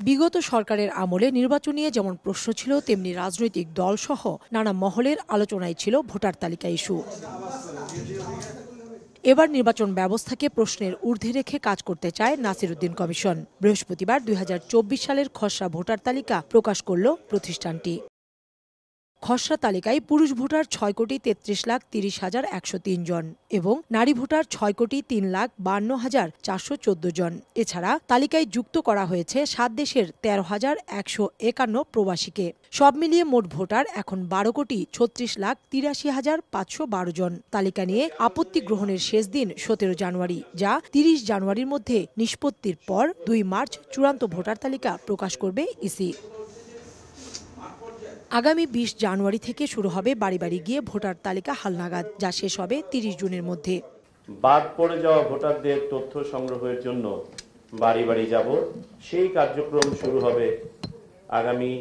বিগত সরকারের আমলে নির্বাচন নিয়ে যেমন প্রশ্ন ছিল, তেমনি রাজনৈতিক দলসহ নানা মহলের আলোচনায় ছিল ভোটার তালিকা ইস্যু। এবার নির্বাচন ব্যবস্থাকে প্রশ্নের ঊর্ধ্বে রেখে কাজ করতে চায় নাসির উদ্দিন কমিশন। বৃহস্পতিবার ২০২৪ সালের খসড়া ভোটার তালিকা প্রকাশ করল প্রতিষ্ঠানটি। খসড়া তালিকায় পুরুষ ভোটার ৬,৩৩,৩০,১০৩ জন এবং নারী ভোটার ৬,৩,৫২,৪১৪ জন। এছাড়া তালিকায় যুক্ত করা হয়েছে ৭ দেশের ১৩,১৫১ প্রবাসীকে। সব মিলিয়ে মোট ভোটার এখন ১২,৩৬,৮৩,৫১২ জন। তালিকা নিয়ে আপত্তি গ্রহণের শেষ দিন ১৭ জানুয়ারি, যা ৩০ জানুয়ারির মধ্যে নিষ্পত্তির পর ২ মার্চ চূড়ান্ত ভোটার তালিকা প্রকাশ করবে ইসি। আগামী ২০ জানুয়ারি থেকে শুরু হবে বাড়ি বাড়ি গিয়ে ভোটার তালিকা হালনাগাদ, যা শেষ হবে ৩০ জুনের মধ্যে। বাদ পড়ে যাওয়া ভোটারদের তথ্য সংগ্রহের জন্য বাড়ি বাড়ি যাব, সেই কার্যক্রম শুরু হবে আগামী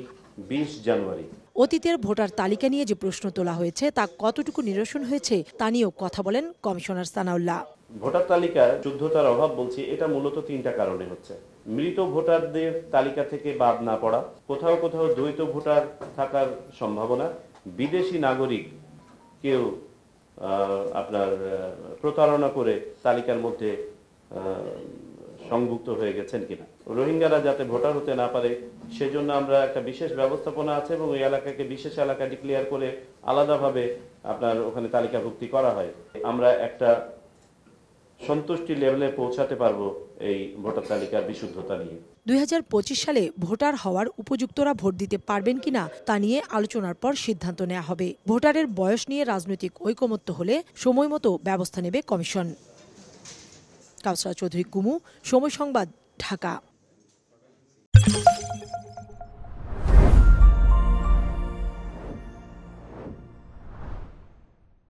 ২০ জানুয়ারি। অতীতের ভোটার তালিকা নিয়ে যে প্রশ্ন তোলা হয়েছে তা কতটুকু নিরসন হয়েছে তা নিয়েও কথা বলেন কমিশনার সানাউল্লাহ। ভোটার তালিকার শুদ্ধতার অভাব বলছি, এটা মূলত ৩টা কারণে হচ্ছে। মৃত ভোটারদের তালিকা থেকে বাদ না পড়া, কোথাও কোথাও দ্বৈত ভোটার থাকার সম্ভাবনা, বিদেশি নাগরিক কেউ আপনার প্রতারণা করে তালিকার মধ্যে সংযুক্ত হয়ে গেছেন কিনা, রোহিঙ্গারা যাতে ভোটার হতে না পারে সেজন্য আমরা একটা বিশেষ ব্যবস্থাপনা আছে এবং ওই এলাকাকে বিশেষ এলাকা ডিক্লেয়ার করে আলাদাভাবে আপনার ওখানে তালিকাভুক্তি করা হয়। আমরা একটা সন্তুষ্টি লেভেলে পৌঁছাতে পারবো এই ভোটার তালিকার বিশুদ্ধতা নিয়ে। ২০২৫ সালে ভোটার হওয়ার উপযুক্তরা ভোট দিতে পারবেন কিনা তা নিয়ে আলোচনার পর সিদ্ধান্ত নেওয়া হবে। ভোটারের বয়স নিয়ে রাজনৈতিক ঐকমত্য হলে সময়মতো ব্যবস্থা নেবে কমিশন। কাউসারা চৌধুরী কুমু, সময় সংবাদ, ঢাকা।